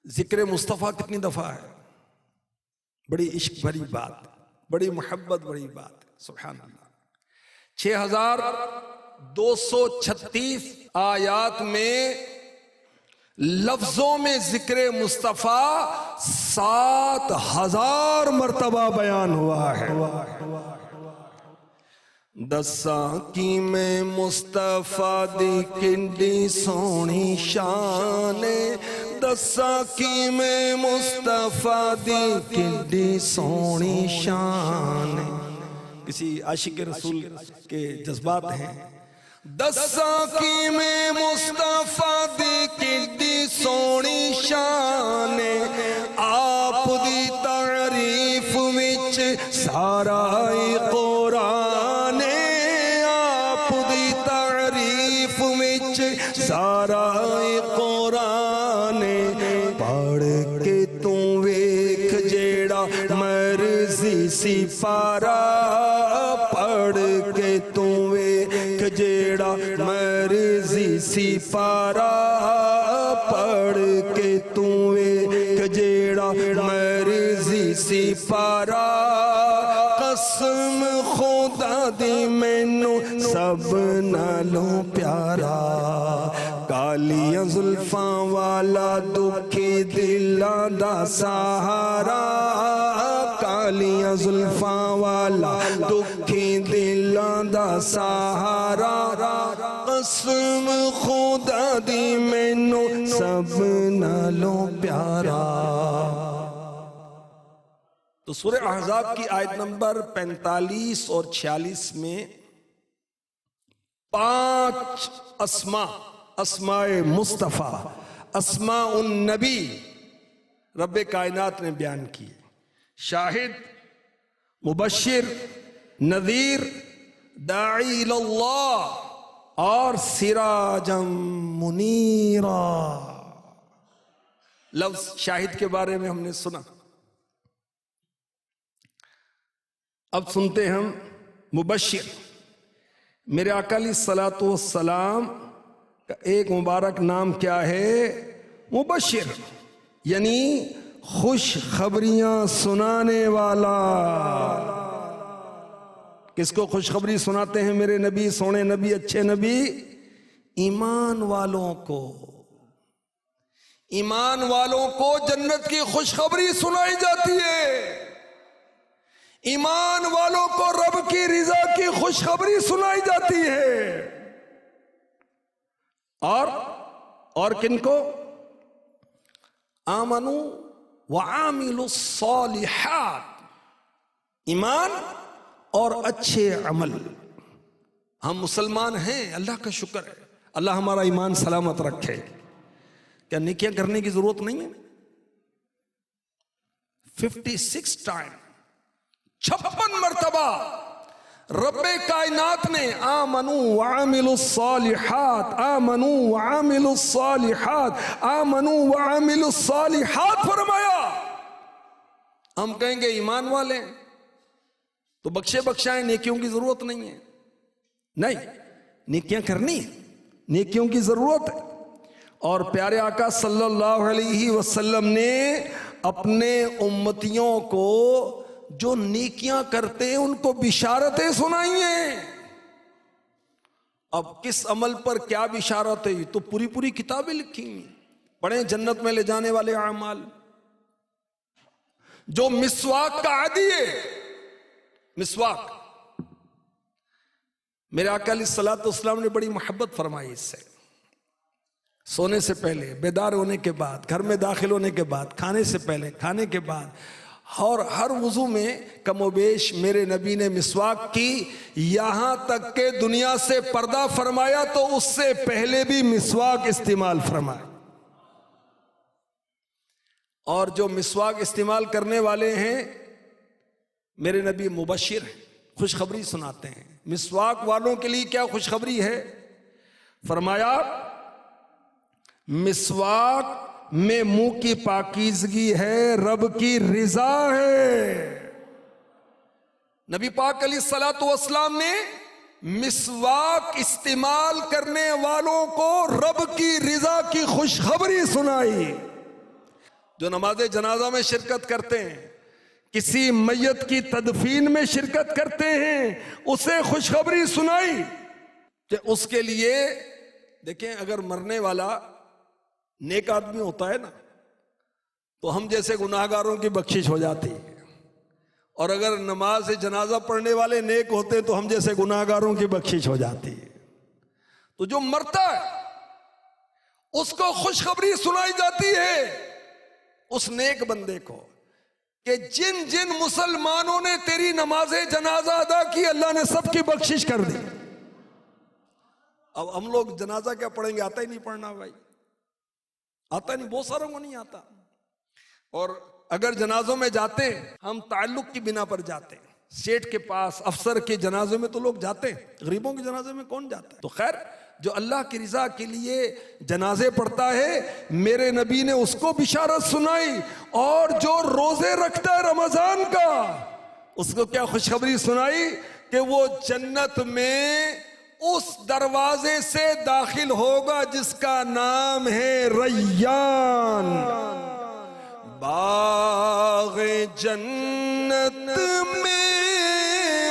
जिक्र मुस्तफा कितनी दफा है? बड़ी इश्क भरी बात, बड़ी मोहब्बत भरी बात, सुभान अल्लाह। 6236 आयात में लफ्जों में जिक्र मुस्तफा 7000 मर्तबा बयान हुआ है। दसा की में मुस्तफा दी किंडी सोनी शान, दसा की में मुस्तफा दी किंडी सोनी शान। किसी आशिक रसूल के जज्बात हैं। दसा की में मुस्तफा दी किंडी सोनी शान, आप दी तारीफ विच सारा कुरान, आप दी तारीफ विच सारा कुरान। पढ़ के तू वेख जेड़ा मर्जी सी पारा, पढ़ के तू वेख जेड़ा मर्जी सी पारा, पढ़ के तू वेख जेड़ा मर्जी सी पारा। कसम खुदा दी मैनू सब नालों प्यारा, कालियां जुल्फां वाला दुखी दिलां दा सहारा, कालियां जुल्फां वाला दुखी दिलां दा सहारा। कसम खुदा दी मैनू सब नालों प्यारा। तो सूरह अहज़ाब की आयत नंबर 45 और 46 में 5 अस्माए मुस्तफ़ा, अस्मा उन नबी रब्बे कायनात ने बयान किए। शाहिद, मुबश्शिर, नज़ीर, दाई इल्लल्लाह और सिराजम मुनीरा। लफ्ज शाहिद के बारे में हमने सुना, अब सुनते हम मुबश्शिर। मेरे आका अलैहिस्सलातु वस्सलाम का एक मुबारक नाम क्या है? मुबश्शिर, यानी खुश खबरियां सुनाने वाला। किसको खुशखबरी सुनाते हैं मेरे नबी, सोने नबी, अच्छे नबी? ईमान वालों को। ईमान वालों को जन्नत की खुशखबरी सुनाई जाती है। ईमान वालों को रब की रिजा की खुशखबरी सुनाई जाती है। और किनको? आमनु व आमिलु सालिहात, ईमान और अच्छे अमल। हम मुसलमान हैं, अल्लाह का शुक्र है, अल्लाह हमारा ईमान सलामत रखे। क्या नेकियां करने की जरूरत नहीं है? 56 टाइम, 56 मरतबा रब्बे कायनात ने आमनु व आमिलु सालिहात, आमनु व आमिलु सालिहात, आमनु व आमिलु सालिहात फरमाया। हम कहेंगे ईमान वाले तो बख्शे बख्शाएं, नेकियों की जरूरत नहीं है। नहीं, नेकियां करनी है, नेकियों की जरूरत है। और प्यारे आका सल्लल्लाहु अलैहि वसल्लम ने अपने उम्मतियों को जो नेकियां करते हैं उनको बिशारतें सुनाई हैं। अब किस अमल पर क्या बिशारत है, तो पूरी पूरी किताबें लिखी हैं। पढ़े जन्नत में ले जाने वाले अमाल। जो मिसवाक का आदी है, मिसवाक, मेरे आका अलैहिस्सलातु वस्सलाम ने बड़ी मोहब्बत फरमाई इससे। सोने से पहले, बेदार होने के बाद, घर में दाखिल होने के बाद, खाने से पहले, खाने के बाद, और हर वुजू में कमोबेश मेरे नबी ने मिसवाक की। यहां तक के दुनिया से पर्दा फरमाया तो उससे पहले भी मिसवाक इस्तेमाल फरमाया। और जो मिसवाक इस्तेमाल करने वाले हैं मेरे नबी मुबश्शिर हैं, खुशखबरी सुनाते हैं। मिसवाक वालों के लिए क्या खुशखबरी है? फरमाया मिसवाक में मुंह की पाकीज़गी है, रब की रिजा है। नबी पाक अलैहिस्सलातु वस्सलाम ने मिसवाक इस्तेमाल करने वालों को रब की रिजा की खुशखबरी सुनाई। जो नमाज जनाजा में शिरकत करते हैं, किसी मैयत की तदफीन में शिरकत करते हैं, उसे खुशखबरी सुनाई कि उसके लिए, देखें, अगर मरने वाला नेक आदमी होता है ना, तो हम जैसे गुनाहगारों की बख्शिश हो जाती है, और अगर नमाज जनाजा पढ़ने वाले नेक होते तो हम जैसे गुनाहगारों की बख्शिश हो जाती है। तो जो मरता है उसको खुशखबरी सुनाई जाती है उस नेक बंदे को कि जिन जिन मुसलमानों ने तेरी नमाज जनाजा अदा की, अल्लाह ने सबकी बख्शिश कर दी। अब हम लोग जनाजा क्या पढ़ेंगे, आता ही नहीं पढ़ना भाई, आता नहीं, बहुत सारों को नहीं आता। और अगर जनाजों में जाते हम ताल्लुक की बिना पर जाते, सेठ के पास, अफसर के जनाजे में तो लोग जाते हैं, गरीबों के जनाजे में कौन जाता है। तो खैर, जो अल्लाह की रिजा के लिए जनाजे पढ़ता है, मेरे नबी ने उसको बिशारत सुनाई। और जो रोजे रखता है रमजान का, उसको क्या खुशखबरी सुनाई कि वो जन्नत में उस दरवाजे से दाखिल होगा जिसका नाम है रैयान। बाग़े जन्नत में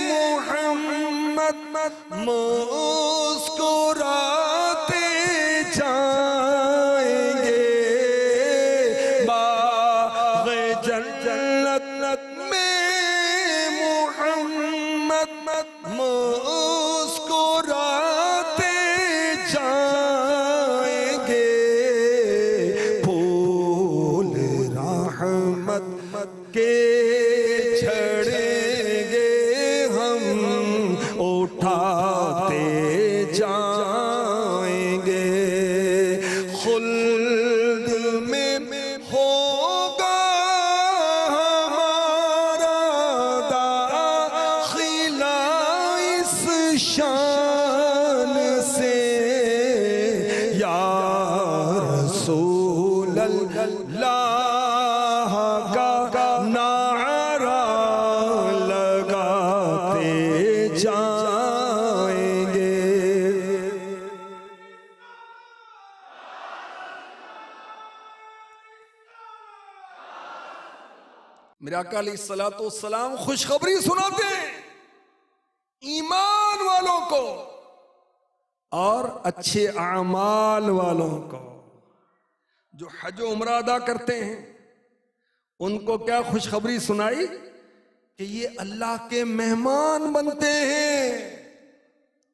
मोहम्मद मुस्कुराते जाएंगे। बाग़े जन्नत में मोहम्मद मुस्कुराते जाएंगे। फूल रहमत के झड़ेंगे हम उठाते जाएंगे। खुल्द में होगा हमारा दाखिला इस शान से। या रसूल अल्लाह का नारा लगाते जाएंगे। मेरे आका अलैहिस्सलातु वस्सलाम खुशखबरी सुनाते हैं ईमान वालों को और अच्छे आमाल वालों को। जो हज उम्रा अदा करते हैं उनको क्या खुशखबरी सुनाई कि ये अल्लाह के मेहमान बनते हैं।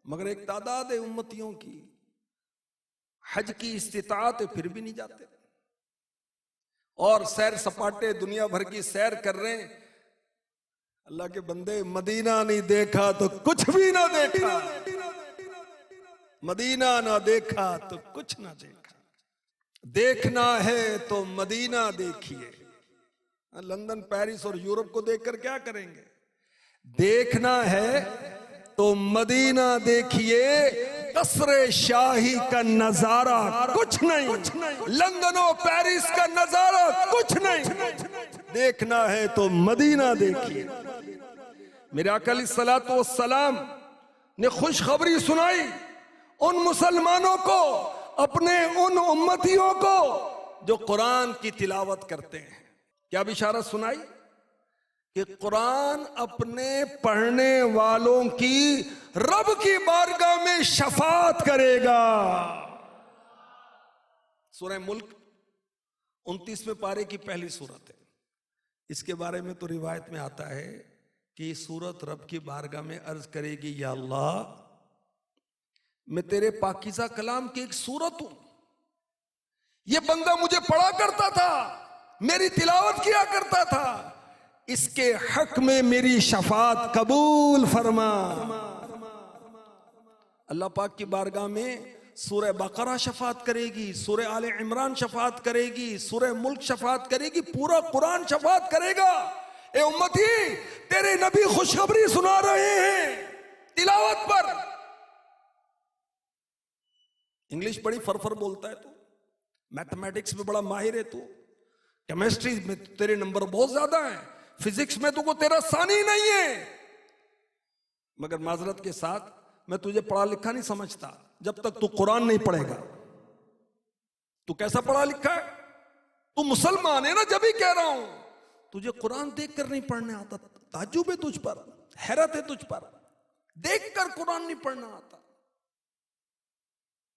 मगर एक तादाद है उम्मतियों की, हज की इस्तिताअत है फिर भी नहीं जाते, और सैर सपाटे दुनिया भर की सैर कर रहे हैं। अल्लाह के बंदे, मदीना नहीं देखा तो कुछ भी ना देखा, मदीना ना देखा तो कुछ ना देखा। देखना है तो मदीना देखिए। लंदन, पेरिस और यूरोप को देखकर क्या करेंगे? देखना है तो मदीना देखिए। कसरे शाही का नजारा कुछ नहीं, लंदन और पेरिस का नजारा कुछ नहीं। देखना है तो मदीना देखिए। मेरे आका अलैहिस्सलातु वस्सलाम ने खुशखबरी सुनाई उन मुसलमानों को, अपने उन उम्मतियों को जो कुरान की तिलावत करते हैं। क्या बिशारत सुनाई कि कुरान अपने पढ़ने वालों की रब की बारगाह में शफाअत करेगा। सूरह मुल्क 29वें पारे की पहली सूरत है। इसके बारे में तो रिवायत में आता है कि सूरत रब की बारगाह में अर्ज करेगी, या अल्लाह, मैं तेरे पाकीज़ा कलाम की एक सूरत हूं, ये बंदा मुझे पढ़ा करता था, मेरी तिलावत किया करता था, इसके हक में मेरी शफाअत कबूल फरमा। अल्लाह पाक की बारगाह में सूरह बकरा शफाअत करेगी, सूरह आले इमरान शफाअत करेगी, सूरह मुल्क शफाअत करेगी, पूरा कुरान शफाअत करेगा। ए उम्मती, तेरे नबी खुशखबरी सुना रहे हैं तिलावत पर। इंग्लिश बड़ी फरफर बोलता है तो मैथमेटिक्स में बड़ा माहिर है तू, केमिस्ट्री में तेरे नंबर बहुत ज्यादा है, फिजिक्स में तुमको तेरा सानी नहीं है। मगर माजरत के साथ मैं तुझे पढ़ा लिखा नहीं समझता जब तक तू कुरान नहीं पढ़ेगा। तू कैसा पढ़ा लिखा है? तू मुसलमान है ना, जब भी कह रहा हूं तुझे कुरान देखकर नहीं पढ़ने आता। ताज्जुब है तुझ पर, हैरत है तुझ पर, देखकर कुरान नहीं पढ़ना आता।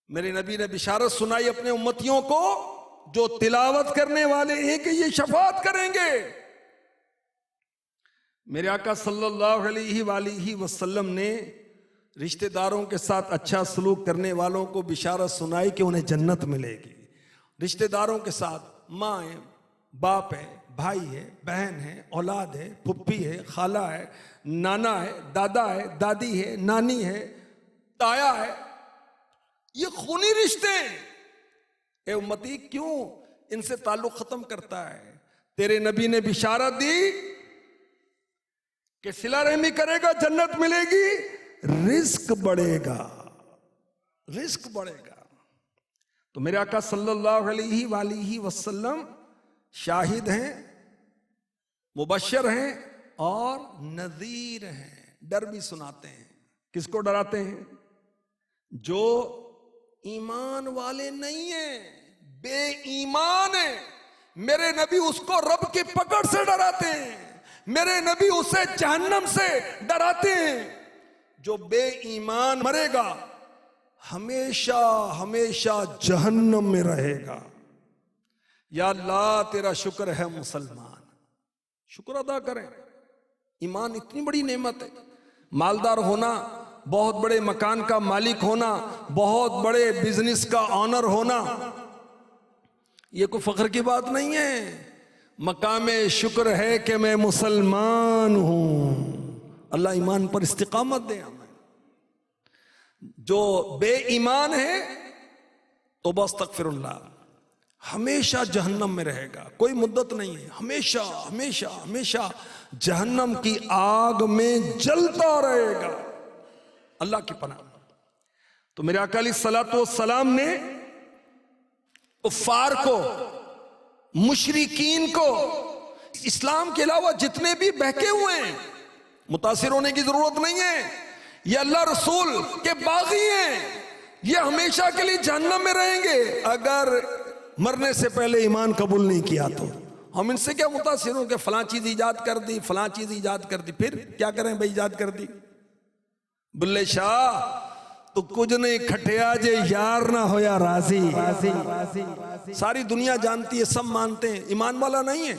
मेरे नबी ने बिशारत सुनाई अपने उम्मतियों को, जो तिलावत करने वाले हैं कि ये शफाअत करेंगे। मेरे आका सल्लल्लाहु अलैहि वसल्लम ने रिश्तेदारों के साथ अच्छा सलूक करने वालों को बिशारत सुनाई कि उन्हें जन्नत मिलेगी। रिश्तेदारों के साथ माँ है, बाप है, भाई है, बहन है, औलाद है, फुप्पी है, खाला है, नाना है, दादा है, दादी है, नानी है, ताया है, ये खूनी रिश्ते हैं। ए उम्मती, क्यों इनसे ताल्लुक खत्म करता है? तेरे नबी ने बिशारत दी कि सिला रहमी करेगा जन्नत मिलेगी, रिस्क बढ़ेगा, रिस्क बढ़ेगा। तो मेरे आका सल्लल्लाहु अलैहि वसल्लम शाहिद हैं, मुबश्शिर हैं और नज़ीर हैं, डर भी सुनाते हैं। किसको डराते हैं? जो ईमान वाले नहीं है, बेईमान है, मेरे नबी उसको रब की पकड़ से डराते हैं, मेरे नबी उसे जहन्नम से डराते हैं। जो बेईमान मरेगा हमेशा हमेशा जहन्नम में रहेगा। या अल्लाह तेरा शुक्र है मुसलमान, शुक्र अदा करें। ईमान इतनी बड़ी नेमत है। मालदार होना, बहुत बड़े मकान का मालिक होना, बहुत बड़े बिजनेस का ऑनर होना, ये कोई फख्र की बात नहीं है। मकामे शुक्र है कि मैं मुसलमान हूं। अल्लाह ईमान पर इस्तिकामत दे हमें। जो बेईमान है तो बस तकफिरुल्लाह, हमेशा जहन्नम में रहेगा, कोई मुद्दत नहीं है, हमेशा हमेशा हमेशा जहन्नम की आग में जलता रहेगा। अल्लाह की पनाह। तो मेरे आका अलैहिस्सलातु वस्सलाम ने कुफ्फार को, मुशरिकीन को, इस्लाम के अलावा जितने भी बहके हुए हैं, मुतासिर होने की जरूरत नहीं है। ये अल्लाह रसूल के बागी हैं, ये हमेशा के लिए जहन्नम में रहेंगे अगर मरने से पहले ईमान कबूल नहीं किया तो। हम इनसे क्या मुतासिर हो कि फलां चीज ईजाद कर दी, फलां चीज ईजाद कर दी, फिर क्या करें भाई, ईजाद कर दी। बुल्ले शाह तो कुछ नहीं खटिया जे यार ना होया राजी। सारी दुनिया जानती है, सब मानते हैं, ईमान वाला नहीं है।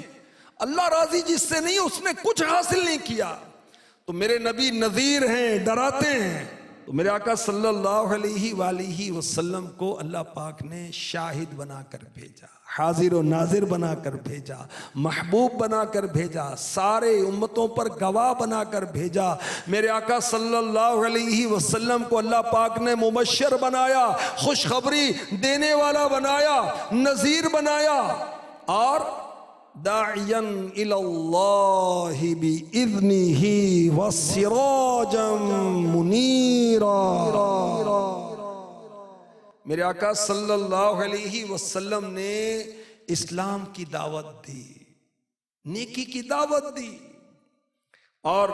अल्लाह राजी जिससे नहीं, उसने कुछ हासिल नहीं किया। तो मेरे नबी नज़ीर हैं, डराते हैं। तो मेरे आका सल्लल्लाहु अलैहि वसल्लम को अल्लाह पाक ने शाहिद बनाकर भेजा, हाजिर और नाजिर बनाकर भेजा, महबूब बनाकर भेजा, सारे उम्मतों पर गवाह बनाकर भेजा। मेरे आका सल्लल्लाहु अलैहि वसल्लम को अल्लाह पाक ने मुबश्शिर बनाया, खुशखबरी देने वाला बनाया, नज़ीर बनाया, और दाइयन इलल्लाहि बिइज़्निही वसिराजम मुनीरा। मेरे आका सल्लल्लाहु अलैहि वसल्लम ने इस्लाम की दावत दी, नेकी की दावत दी, और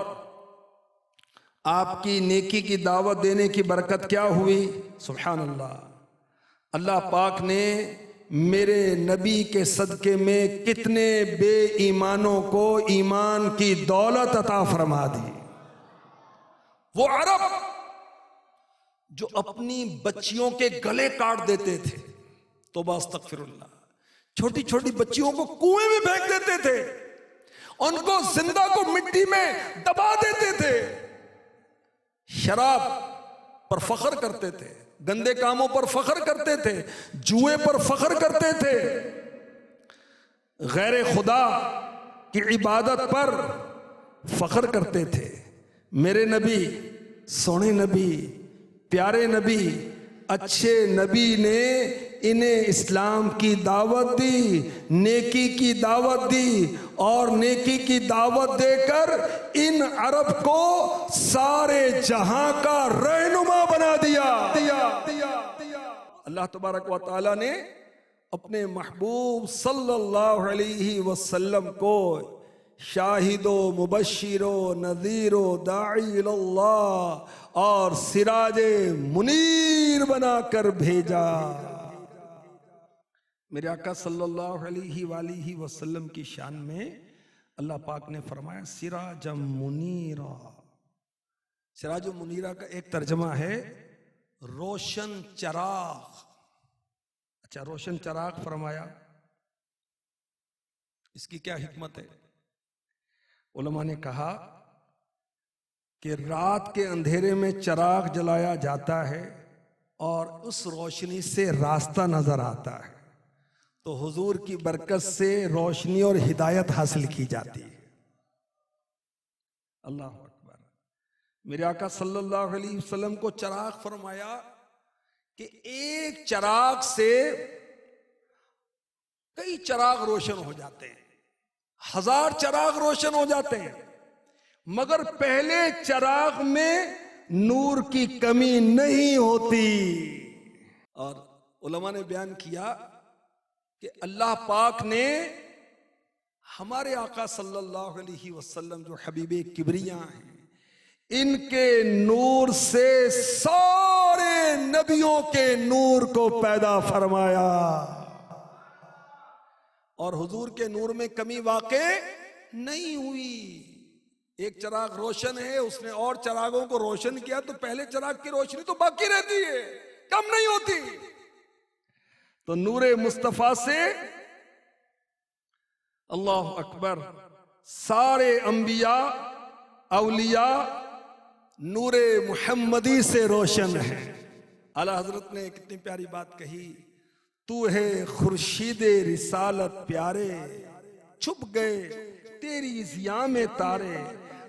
आपकी नेकी की दावत देने की बरकत क्या हुई? सुभान अल्लाह। अल्लाह पाक ने मेरे नबी के सदके में कितने बेईमानों को ईमान की दौलत अता फरमा दी। वो अरब जो अपनी बच्चियों के गले काट देते थे, तो बस अस्तगफिरुल्लाह, छोटी छोटी बच्चियों को कुएं में फेंक देते थे, उनको जिंदा को मिट्टी में दबा देते थे, शराब पर फख्र करते थे, गंदे कामों पर फख्र करते थे, जुए पर फख्र करते थे, गैर खुदा की इबादत पर फख्र करते थे। मेरे नबी, सोने नबी, प्यारे नबी, अच्छे नबी ने इन्हें इस्लाम की दावत दी, नेकी की दावत दी, और नेकी की दावत देकर इन अरब को सारे जहां का रहनुमा बना दिया। अल्लाह तबारक व तआला ने अपने महबूब सल्लल्लाहु अलैहि वसल्लम को शाहिदो मुबश्शिरो नज़ीरो दाई इल्लाह और सिराजे मुनीर बनाकर भेजा। मेरे आका सल्लल्लाहु अलैहि वसल्लम की शान में अल्लाह पाक ने फरमाया सिराजम मुनीरा। सिराज मुनीरा का एक तर्जमा है रोशन चराग। अच्छा, रोशन चराग फरमाया, इसकी क्या हिकमत है? उलमा ने कहा कि रात के अंधेरे में चराग जलाया जाता है और उस रोशनी से रास्ता नजर आता है, तो हुजूर की बरकत से रोशनी और हिदायत हासिल की जाती है। अल्लाह अकबर। मेरे आका सल्लल्लाहु अलैहि वसल्लम को चराग फरमाया कि एक चराग से कई चराग रोशन हो जाते हैं, 1000 चराग रोशन हो जाते हैं, मगर पहले चराग में नूर की कमी नहीं होती। और उलमा ने बयान किया कि अल्लाह पाक ने हमारे आका सल्लल्लाहु अलैहि वसल्लम जो हबीबे किबरिया हैं, इनके नूर से सारे नबियों के नूर को पैदा फरमाया और हुजूर के नूर में कमी वाक़े नहीं हुई। एक चराग रोशन है, उसने और चरागों को रोशन किया, तो पहले चराग की रोशनी तो बाकी रहती है, कम नहीं होती। तो नूरे मुस्तफा से अल्लाह अकबर सारे अंबिया औलिया नूरे मुहम्मदी से रोशन है। आला हजरत ने कितनी प्यारी बात कही, तू है खुर्शीदे रिसालत प्यारे, छुप गए तेरी ज़िया में तारे,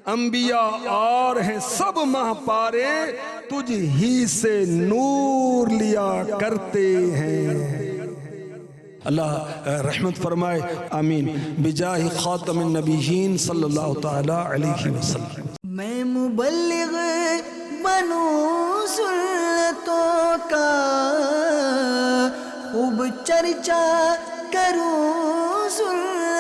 अंबिया और हैं सब महपारे, तुझ ही से नूर लिया करते हैं। अल्लाह रहमत फरमाए, आमीन। बिजाहि खातमिन नबीयीन सल्लल्लाहु तआला अलैहि वसल्लम। मैं मुबल्लिग बनूं सुन्नतों का, खूब चर्चा करूं सुन्नतों